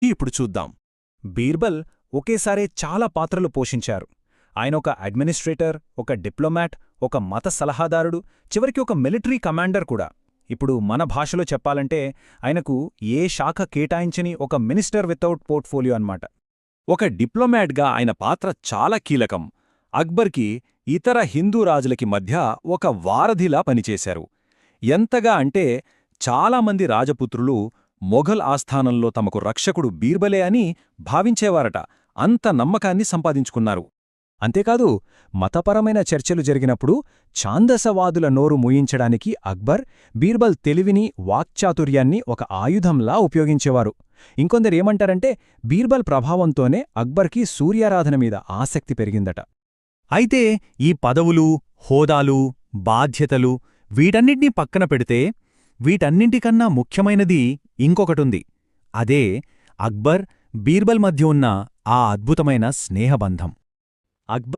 ఇప్పుడు చూద్దాం. బీర్బల్ ఒకేసారే చాలా పాత్రలు పోషించారు. ఆయన ఒక అడ్మినిస్ట్రేటర్, ఒక డిప్లొమాట్, ఒక మత సలహాదారుడు, చివరికి ఒక మిలిటరీ కమాండర్ కూడా. ఇప్పుడు మన భాషలో చెప్పాలంటే ఆయనకు ఏ శాఖ కేటాయించని ఒక మినిస్టర్ వితౌట్ పోర్ట్ఫోలియో అన్నమాట. ఒక డిప్లొమాట్గా ఆయన పాత్ర చాలా కీలకం. అక్బర్కి ఇతర హిందూ రాజులకి మధ్య ఒక వారధిలా పనిచేశారు. ఎంతగా అంటే చాలామంది రాజపుత్రులు మొఘల్ ఆస్థానంలో తమకు రక్షకుడు బీర్బలే అని భావించేవారట. అంత నమ్మకాన్ని సంపాదించుకున్నారు. అంతేకాదు, మతపరమైన చర్చలు జరిగినప్పుడు ఛాందసవాదుల నోరు మూయించడానికి అక్బర్ బీర్బల్ తెలివిని, వాక్చాతుర్యాన్ని ఒక ఆయుధంలా ఉపయోగించేవారు. ఇంకొందరేమంటారంటే బీర్బల్ ప్రభావంతోనే అక్బర్కి సూర్యారాధన మీద ఆసక్తి పెరిగిందట. అయితే ఈ పదవులు, హోదాలు, బాధ్యతలు వీటన్నిటినీ పక్కన పెడితే వీటన్నింటికన్నా ముఖ్యమైనది ఇంకొకటుంది. అదే అక్బర్, బీర్బల్ మధ్య ఉన్న ఆ అద్భుతమైన స్నేహబంధం. అక్బర్